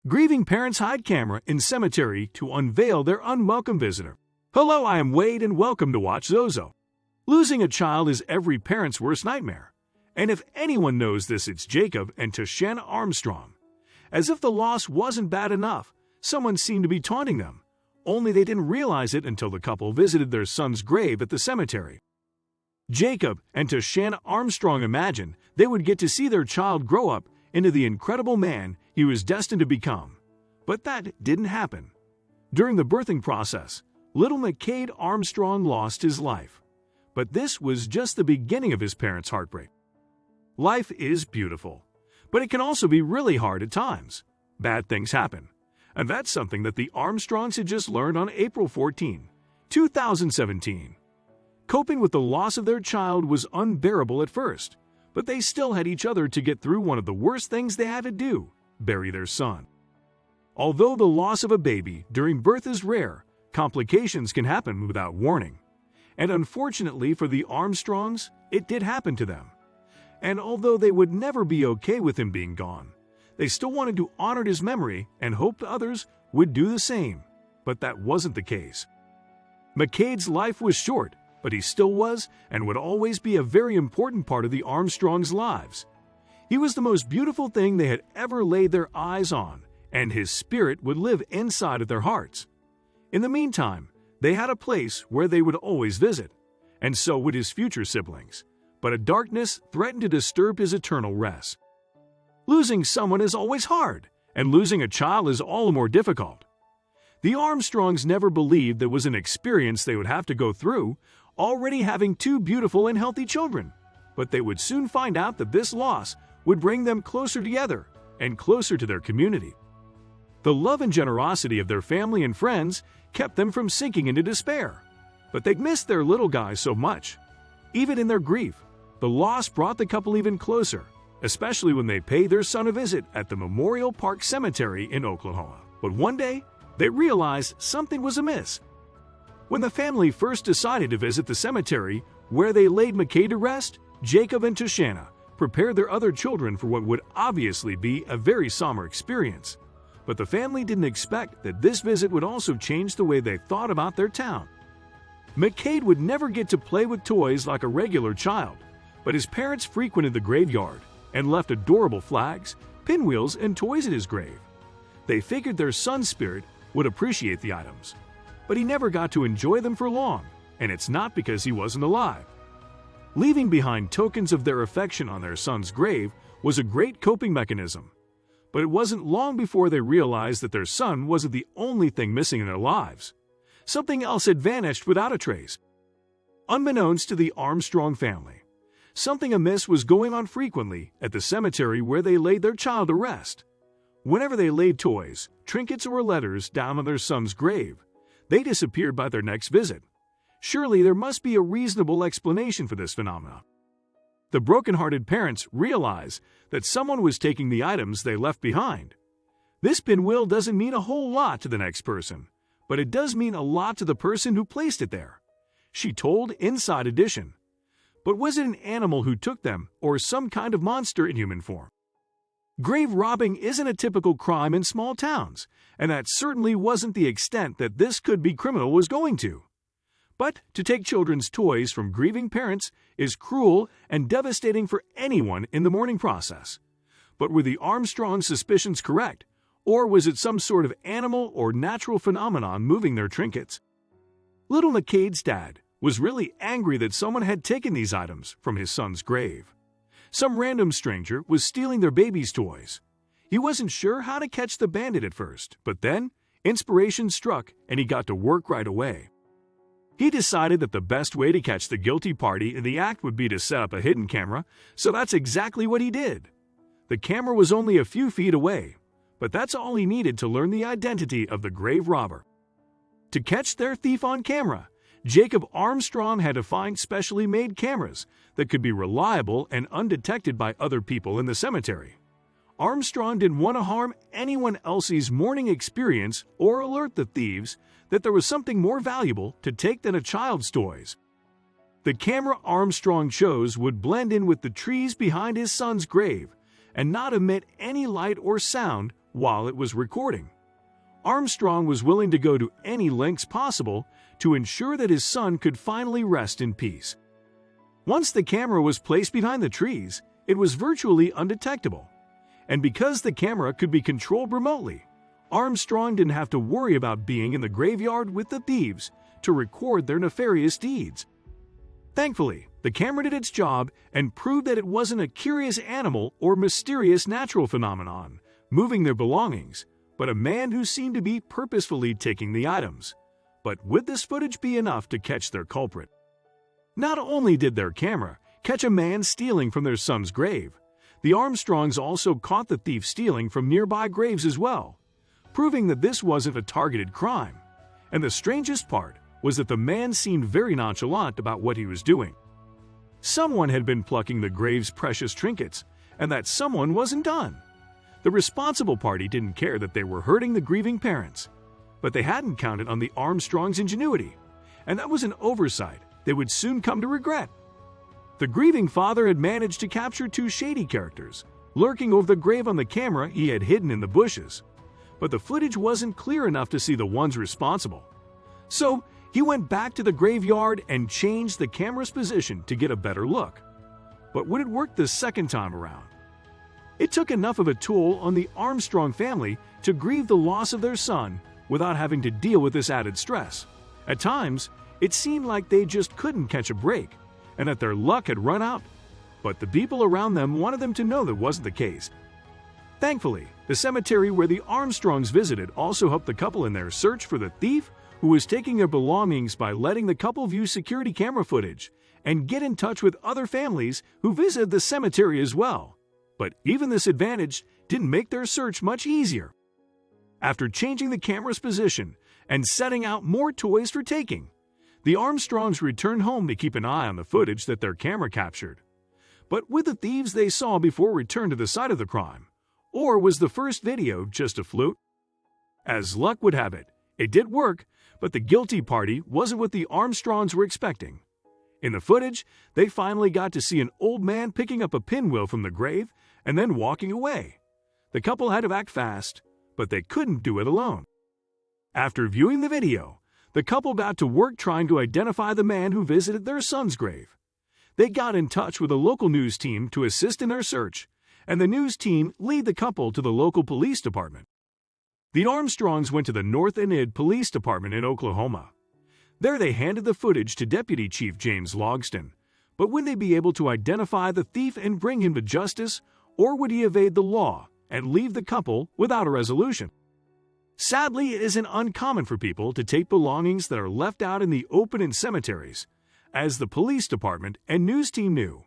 Grieving parents hide camera in cemetery to unveil their unwelcome visitor. Hello, I am Wade and welcome to WatchZozo. Losing a child is every parent's worst nightmare. And if anyone knows this, it's Jacob and Tashanna Armstrong. As if the loss wasn't bad enough, someone seemed to be taunting them. Only they didn't realize it until the couple visited their son's grave at the cemetery. Jacob and Tashanna Armstrong imagined they would get to see their child grow up into the incredible man he was destined to become. But that didn't happen. During the birthing process, little McCade Armstrong lost his life. But this was just the beginning of his parents' heartbreak. Life is beautiful, but it can also be really hard at times. Bad things happen. And that's something that the Armstrongs had just learned on April 14, 2017. Coping with the loss of their child was unbearable at first, but they still had each other to get through one of the worst things they had to do: bury their son. Although the loss of a baby during birth is rare, complications can happen without warning. And unfortunately for the Armstrongs, it did happen to them. And although they would never be okay with him being gone, they still wanted to honor his memory and hoped others would do the same. But that wasn't the case. McCade's life was short, but he still was and would always be a very important part of the Armstrongs' lives. He was the most beautiful thing they had ever laid their eyes on, and his spirit would live inside of their hearts. In the meantime, they had a place where they would always visit, and so would his future siblings. But a darkness threatened to disturb his eternal rest. Losing someone is always hard, and losing a child is all the more difficult. The Armstrongs never believed there was an experience they would have to go through, already having two beautiful and healthy children. But they would soon find out that this loss would bring them closer together and closer to their community. The love and generosity of their family and friends kept them from sinking into despair. But they'd missed their little guy so much. Even in their grief, the loss brought the couple even closer, especially when they paid their son a visit at the Memorial Park Cemetery in Oklahoma. But one day, they realized something was amiss. When the family first decided to visit the cemetery where they laid McCade to rest, Jacob and Tashanna prepared their other children for what would obviously be a very somber experience. But the family didn't expect that this visit would also change the way they thought about their town. McCade would never get to play with toys like a regular child, but his parents frequented the graveyard and left adorable flags, pinwheels, and toys at his grave. They figured their son's spirit would appreciate the items. But he never got to enjoy them for long, and it's not because he wasn't alive. Leaving behind tokens of their affection on their son's grave was a great coping mechanism. But it wasn't long before they realized that their son wasn't the only thing missing in their lives. Something else had vanished without a trace. Unbeknownst to the Armstrong family, something amiss was going on frequently at the cemetery where they laid their child to rest. Whenever they laid toys, trinkets, or letters down on their son's grave, they disappeared by their next visit. Surely there must be a reasonable explanation for this phenomenon. The broken-hearted parents realize that someone was taking the items they left behind. This pinwheel doesn't mean a whole lot to the next person, but it does mean a lot to the person who placed it there. She told Inside Edition. But was it an animal who took them, or some kind of monster in human form? Grave robbing isn't a typical crime in small towns, and that certainly wasn't the extent that this could-be criminal was going to. But to take children's toys from grieving parents is cruel and devastating for anyone in the mourning process. But were the Armstrong's suspicions correct, or was it some sort of animal or natural phenomenon moving their trinkets? Little McCade's dad was really angry that someone had taken these items from his son's grave. Some random stranger was stealing their baby's toys. He wasn't sure how to catch the bandit at first, but then inspiration struck and he got to work right away. He decided that the best way to catch the guilty party in the act would be to set up a hidden camera, so that's exactly what he did. The camera was only a few feet away, but that's all he needed to learn the identity of the grave robber. To catch their thief on camera, Jacob Armstrong had to find specially made cameras that could be reliable and undetected by other people in the cemetery. Armstrong didn't want to harm anyone else's mourning experience or alert the thieves that there was something more valuable to take than a child's toys. The camera Armstrong chose would blend in with the trees behind his son's grave and not emit any light or sound while it was recording. Armstrong was willing to go to any lengths possible to ensure that his son could finally rest in peace. Once the camera was placed behind the trees, it was virtually undetectable. And because the camera could be controlled remotely, Armstrong didn't have to worry about being in the graveyard with the thieves to record their nefarious deeds. Thankfully, the camera did its job and proved that it wasn't a curious animal or mysterious natural phenomenon moving their belongings, but a man who seemed to be purposefully taking the items. But would this footage be enough to catch their culprit? Not only did their camera catch a man stealing from their son's grave, the Armstrongs also caught the thief stealing from nearby graves as well, proving that this wasn't a targeted crime. And the strangest part was that the man seemed very nonchalant about what he was doing. Someone had been plucking the grave's precious trinkets, and that someone wasn't done. The responsible party didn't care that they were hurting the grieving parents, but they hadn't counted on the Armstrongs' ingenuity, and that was an oversight they would soon come to regret. The grieving father had managed to capture two shady characters, lurking over the grave on the camera he had hidden in the bushes, but the footage wasn't clear enough to see the ones responsible. So he went back to the graveyard and changed the camera's position to get a better look. But would it work the second time around? It took enough of a toll on the Armstrong family to grieve the loss of their son without having to deal with this added stress. At times, it seemed like they just couldn't catch a break and that their luck had run out, but the people around them wanted them to know that wasn't the case. Thankfully, the cemetery where the Armstrongs visited also helped the couple in their search for the thief who was taking their belongings by letting the couple view security camera footage and get in touch with other families who visited the cemetery as well. But even this advantage didn't make their search much easier. After changing the camera's position and setting out more toys for taking, the Armstrongs returned home to keep an eye on the footage that their camera captured. But would the thieves they saw before return to the site of the crime? Or was the first video just a fluke? As luck would have it, it did work, but the guilty party wasn't what the Armstrongs were expecting. In the footage, they finally got to see an old man picking up a pinwheel from the grave and then walking away. The couple had to act fast, but they couldn't do it alone. After viewing the video, the couple got to work trying to identify the man who visited their son's grave. They got in touch with a local news team to assist in their search, and the news team led the couple to the local police department. The Armstrongs went to the North Enid Police Department in Oklahoma. There they handed the footage to Deputy Chief James Logston, but would they be able to identify the thief and bring him to justice, or would he evade the law and leave the couple without a resolution? Sadly, it isn't uncommon for people to take belongings that are left out in the open in cemeteries, as the police department and news team knew.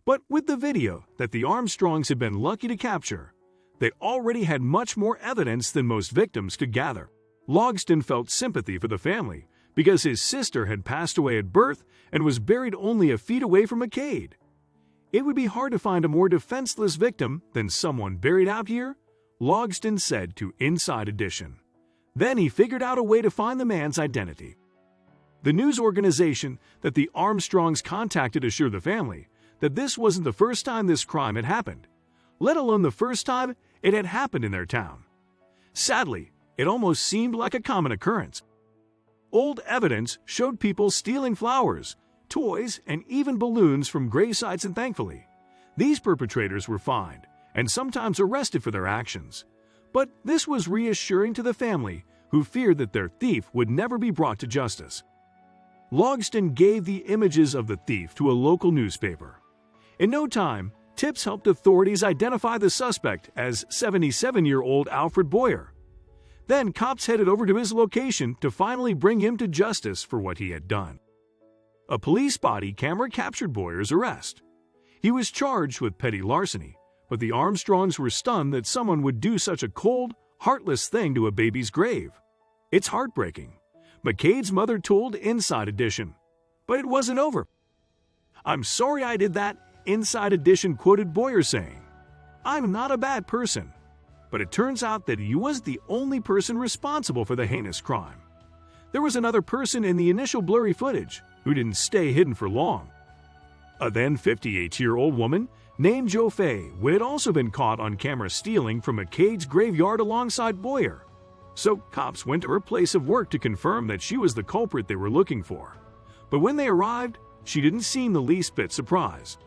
But with the video that the Armstrongs had been lucky to capture, they already had much more evidence than most victims could gather. Logston felt sympathy for the family because his sister had passed away at birth and was buried only a feet away from a cade. It would be hard to find a more defenseless victim than someone buried out here, Logston said to Inside Edition. Then he figured out a way to find the man's identity. The news organization that the Armstrongs contacted assured the family that this wasn't the first time this crime had happened, let alone the first time it had happened in their town. Sadly, it almost seemed like a common occurrence. Old evidence showed people stealing flowers, toys, and even balloons from gravesites, and thankfully, these perpetrators were fined and sometimes arrested for their actions. But this was reassuring to the family, who feared that their thief would never be brought to justice. Logston gave the images of the thief to a local newspaper. In no time, tips helped authorities identify the suspect as 77-year-old Alfred Boyer. Then cops headed over to his location to finally bring him to justice for what he had done. A police body camera captured Boyer's arrest. He was charged with petty larceny, but the Armstrongs were stunned that someone would do such a cold, heartless thing to a baby's grave. It's heartbreaking, McCade's mother told Inside Edition. But it wasn't over. "I'm sorry I did that," Inside Edition quoted Boyer saying. "I'm not a bad person." But it turns out that he was the only person responsible for the heinous crime. There was another person in the initial blurry footage who didn't stay hidden for long. A then 58-year-old woman named Joe Fay, Witt had also been caught on camera stealing from a Cade's graveyard alongside Boyer. So cops went to her place of work to confirm that she was the culprit they were looking for. But when they arrived, she didn't seem the least bit surprised.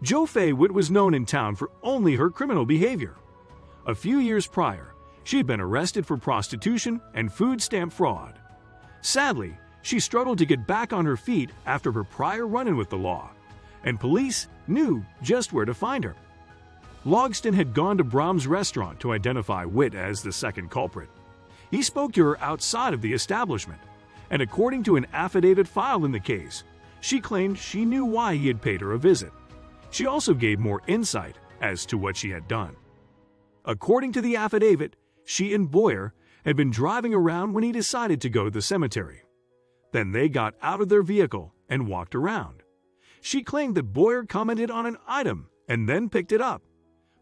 Joe Fay Witt was known in town for only her criminal behavior. A few years prior, she had been arrested for prostitution and food stamp fraud. Sadly, she struggled to get back on her feet after her prior run-in with the law, and police knew just where to find her. Logston had gone to Brahms' restaurant to identify Witt as the second culprit. He spoke to her outside of the establishment, and according to an affidavit filed in the case, she claimed she knew why he had paid her a visit. She also gave more insight as to what she had done. According to the affidavit, she and Boyer had been driving around when he decided to go to the cemetery. Then they got out of their vehicle and walked around. She claimed that Boyer commented on an item and then picked it up,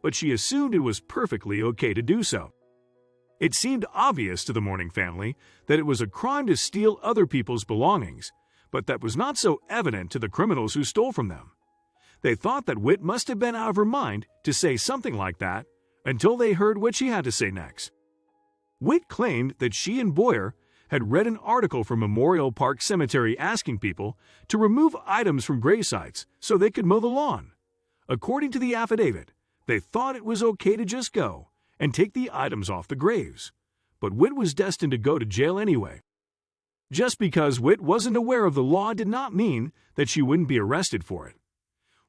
but she assumed it was perfectly okay to do so. It seemed obvious to the Mourning family that it was a crime to steal other people's belongings, but that was not so evident to the criminals who stole from them. They thought that Witt must have been out of her mind to say something like that until they heard what she had to say next. Witt claimed that she and Boyer had read an article from Memorial Park Cemetery asking people to remove items from grave sites so they could mow the lawn. According to the affidavit, they thought it was okay to just go and take the items off the graves, but Witt was destined to go to jail anyway. Just because Witt wasn't aware of the law did not mean that she wouldn't be arrested for it.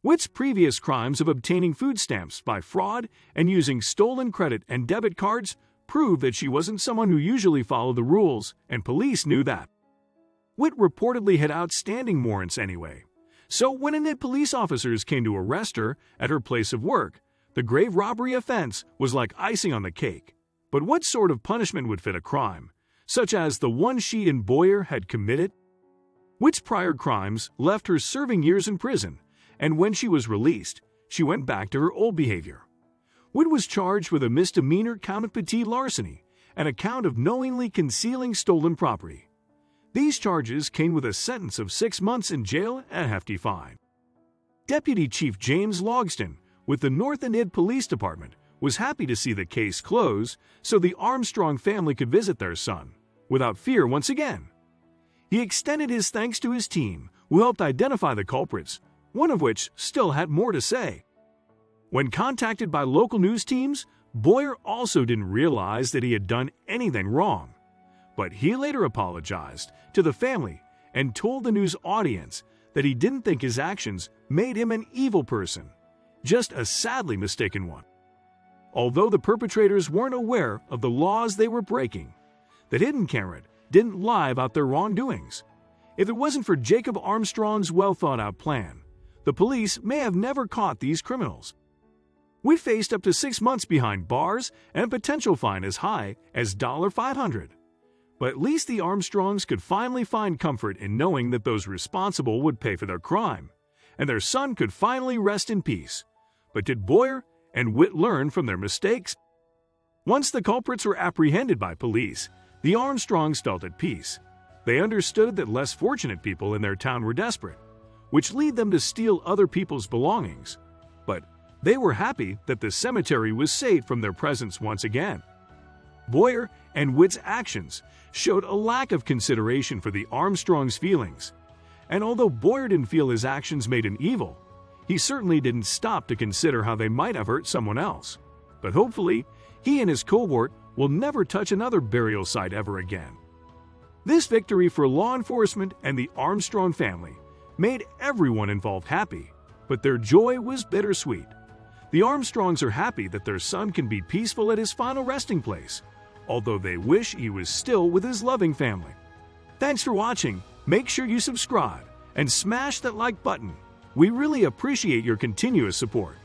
Witt's previous crimes of obtaining food stamps by fraud and using stolen credit and debit cards proved that she wasn't someone who usually followed the rules, and police knew that. Witt reportedly had outstanding warrants anyway, so when police officers came to arrest her at her place of work, the grave robbery offense was like icing on the cake. But what sort of punishment would fit a crime, such as the one she and Boyer had committed? Witt's prior crimes left her serving years in prison, and when she was released, she went back to her old behavior. Witt was charged with a misdemeanor count of petite larceny and a count of knowingly concealing stolen property. These charges came with a sentence of 6 months in jail and a hefty fine. Deputy Chief James Logston with the North Enid Police Department was happy to see the case close so the Armstrong family could visit their son without fear once again. He extended his thanks to his team, who helped identify the culprits, one of which still had more to say. When contacted by local news teams, Boyer also didn't realize that he had done anything wrong. But he later apologized to the family and told the news audience that he didn't think his actions made him an evil person, just a sadly mistaken one. Although the perpetrators weren't aware of the laws they were breaking, the hidden camera didn't lie about their wrongdoings. If it wasn't for Jacob Armstrong's well-thought-out plan, the police may have never caught these criminals. Witt faced up to 6 months behind bars and a potential fine as high as $500. But at least the Armstrongs could finally find comfort in knowing that those responsible would pay for their crime, and their son could finally rest in peace. But did Boyer and Witt learn from their mistakes? Once the culprits were apprehended by police, the Armstrongs felt at peace. They understood that less fortunate people in their town were desperate, which led them to steal other people's belongings. But they were happy that the cemetery was saved from their presence once again. Boyer and Witt's actions showed a lack of consideration for the Armstrongs' feelings. And although Boyer didn't feel his actions made him evil, he certainly didn't stop to consider how they might have hurt someone else. But hopefully, he and his cohort will never touch another burial site ever again. This victory for law enforcement and the Armstrong family made everyone involved happy, but their joy was bittersweet. The Armstrongs are happy that their son can be peaceful at his final resting place, although they wish he was still with his loving family. Thanks for watching. Make sure you subscribe and smash that like button. We really appreciate your continuous support.